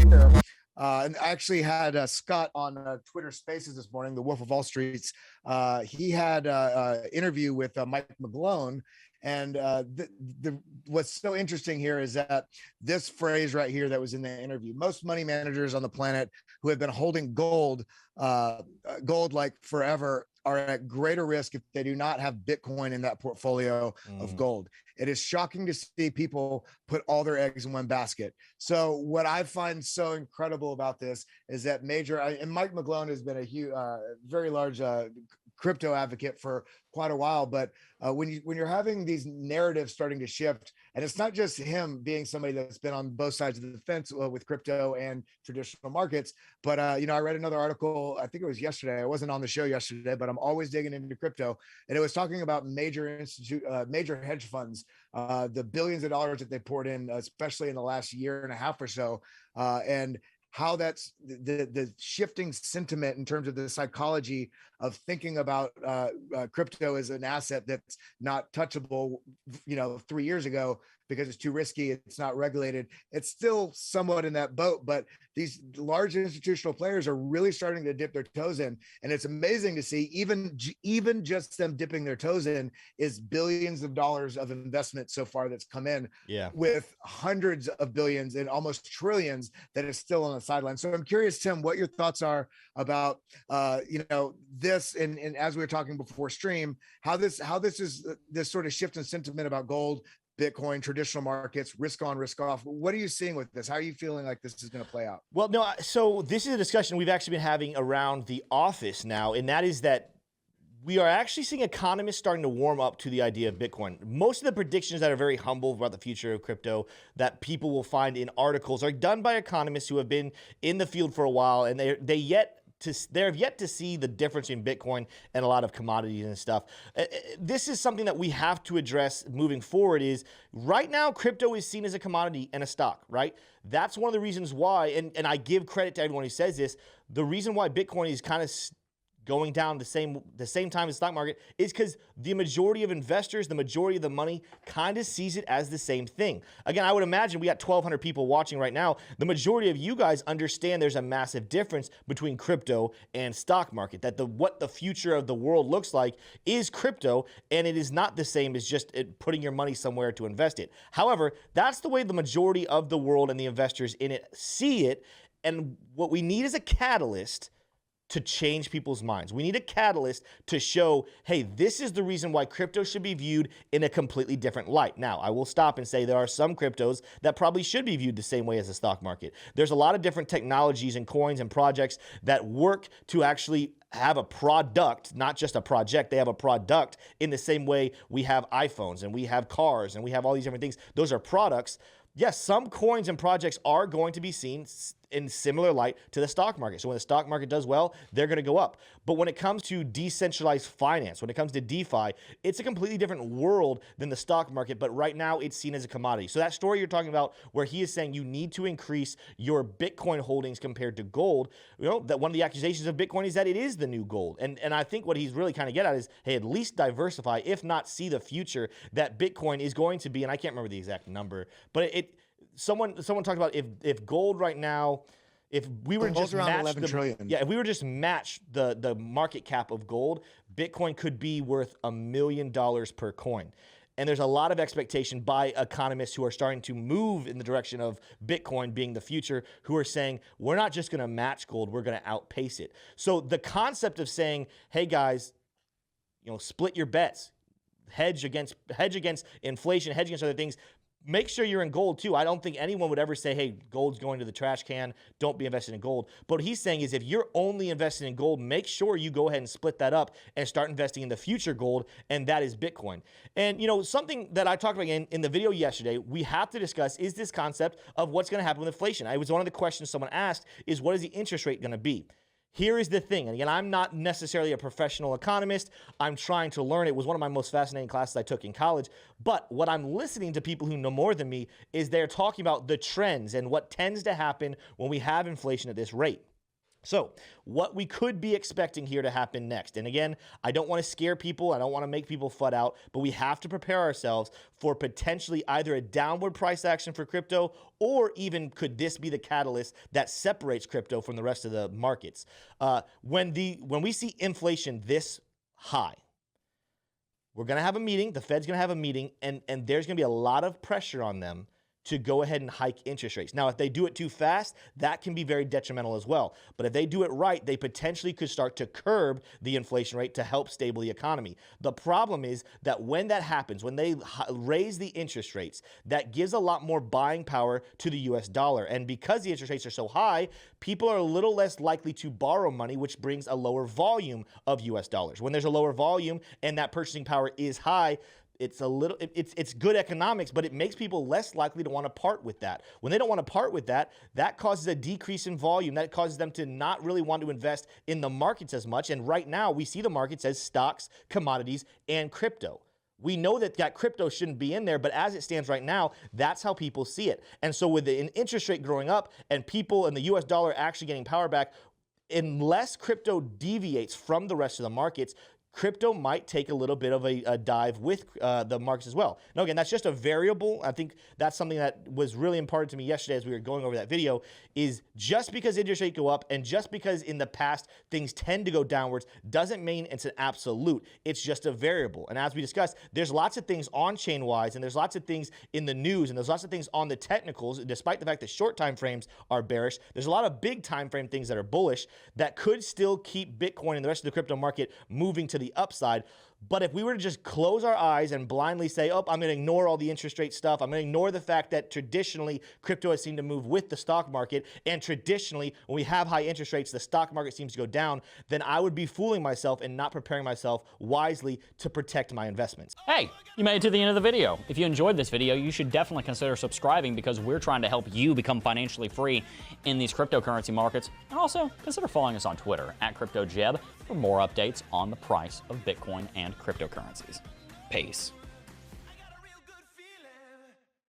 here. And I actually had Scott on Twitter Spaces this morning, the Wolf of Wall Streets. He had an interview with Mike McGlone. And what's so interesting here is that this phrase right here that was in the interview: most money managers on the planet who have been holding gold like forever are at greater risk if they do not have Bitcoin in that portfolio of gold. It is shocking to see people put all their eggs in one basket. So what I find so incredible about this is that and Mike McGlone has been a huge, very large crypto advocate for quite a while. But when you're having these narratives starting to shift, and it's not just him being somebody that's been on both sides of the fence with crypto and traditional markets, but I read another article, I think it was yesterday. I wasn't on the show yesterday, but I'm always digging into crypto, and it was talking about major hedge funds, the billions of dollars that they poured in, especially in the last year and a half or so, and how that's the shifting sentiment in terms of the psychology of thinking about crypto as an asset that's not touchable, 3 years ago, because it's too risky, it's not regulated. It's still somewhat in that boat, but these large institutional players are really starting to dip their toes in. And it's amazing to see even just them dipping their toes in is billions of dollars of investment so far that's come in, with hundreds of billions and almost trillions that is still on the sideline. So I'm curious, Tim, what your thoughts are about, this, and as we were talking before stream, how this is this sort of shift in sentiment about gold, Bitcoin, traditional markets, risk on, risk off. What are you seeing with this? How are you feeling like this is going to play out? Well, no, so this is a discussion we've actually been having around the office now, and that is that we are actually seeing economists starting to warm up to the idea of Bitcoin. Most of the predictions that are very humble about the future of crypto that people will find in articles are done by economists who have been in the field for a while, and they have yet to see the difference in Bitcoin and a lot of commodities and stuff. This is something that we have to address moving forward. Is right now crypto is seen as a commodity and a stock, right? That's one of the reasons why, and I give credit to everyone who says this, the reason why Bitcoin is kind of going down the same time as the stock market is because the majority of investors, the majority of the money kind of sees it as the same thing. Again, I would imagine we got 1,200 people watching right now. The majority of you guys understand there's a massive difference between crypto and stock market, that what the future of the world looks like is crypto, and it is not the same as just putting your money somewhere to invest it. However, that's the way the majority of the world and the investors in it see it, and what we need is a catalyst to change people's minds. We need a catalyst to show, hey, this is the reason why crypto should be viewed in a completely different light. Now, I will stop and say there are some cryptos that probably should be viewed the same way as the stock market. There's a lot of different technologies and coins and projects that work to actually have a product, not just a project. They have a product in the same way we have iPhones and we have cars and we have all these different things. Those are products. Yes, some coins and projects are going to be seen in similar light to the stock market. So when the stock market does well, they're going to go up. But when it comes to decentralized finance, when it comes to DeFi, it's a completely different world than the stock market. But right now it's seen as a commodity. So that story you're talking about where he is saying you need to increase your Bitcoin holdings compared to gold, that one of the accusations of Bitcoin is that it is the new gold. And I think what he's really kind of getting at is, hey, at least diversify, if not see the future that Bitcoin is going to be. And I can't remember the exact number, but someone talked about if gold right now, if we were just around 11 trillion. If we were just match the market cap of gold, Bitcoin could be worth $1 million per coin. And there's a lot of expectation by economists who are starting to move in the direction of Bitcoin being the future, who are saying, we're not just going to match gold, we're going to outpace it. So the concept of saying, hey guys, split your bets, hedge against inflation, hedge against other things, make sure you're in gold too. I don't think anyone would ever say, hey, gold's going to the trash can, don't be invested in gold. But what he's saying is if you're only invested in gold, make sure you go ahead and split that up and start investing in the future gold, and that is Bitcoin. And something that I talked about in the video yesterday, we have to discuss is this concept of what's going to happen with inflation. It was one of the questions someone asked is, what is the interest rate going to be? Here is the thing, and again, I'm not necessarily a professional economist. I'm trying to learn. It was one of my most fascinating classes I took in college. But what I'm listening to people who know more than me is they're talking about the trends and what tends to happen when we have inflation at this rate. So what we could be expecting here to happen next, and again, I don't want to scare people, I don't want to make people flat out, but we have to prepare ourselves for potentially either a downward price action for crypto, or even could this be the catalyst that separates crypto from the rest of the markets? When we see inflation this high, we're going to have a meeting, the Fed's going to have a meeting, and there's going to be a lot of pressure on them to go ahead and hike interest rates. Now, if they do it too fast, that can be very detrimental as well. But if they do it right, they potentially could start to curb the inflation rate to help stable the economy. The problem is that when that happens, when they raise the interest rates, that gives a lot more buying power to the US dollar. And because the interest rates are so high, people are a little less likely to borrow money, which brings a lower volume of US dollars. When there's a lower volume and that purchasing power is high, it's good economics, but it makes people less likely to want to part with that. When they don't want to part with that, that causes a decrease in volume. That causes them to not really want to invest in the markets as much. And right now, we see the markets as stocks, commodities, and crypto. We know that crypto shouldn't be in there, but as it stands right now, that's how people see it. And so with an interest rate growing up and people and the US dollar actually getting power back, unless crypto deviates from the rest of the markets, crypto might take a little bit of a dive with the markets as well. Now, again, that's just a variable. I think that's something that was really imparted to me yesterday as we were going over that video, is just because interest rates go up and just because in the past things tend to go downwards doesn't mean it's an absolute. It's just a variable. And as we discussed, there's lots of things on-chain wise, and there's lots of things in the news, and there's lots of things on the technicals, despite the fact that short time frames are bearish. There's a lot of big time frame things that are bullish that could still keep Bitcoin and the rest of the crypto market moving to the upside. But if we were to just close our eyes and blindly say, oh, I'm going to ignore all the interest rate stuff, I'm going to ignore the fact that traditionally crypto has seemed to move with the stock market, and traditionally when we have high interest rates, the stock market seems to go down, then I would be fooling myself and not preparing myself wisely to protect my investments. Hey, you made it to the end of the video. If you enjoyed this video, you should definitely consider subscribing, because we're trying to help you become financially free in these cryptocurrency markets. And also consider following us on Twitter @CryptoJeb for more updates on the price of Bitcoin and cryptocurrencies. Peace.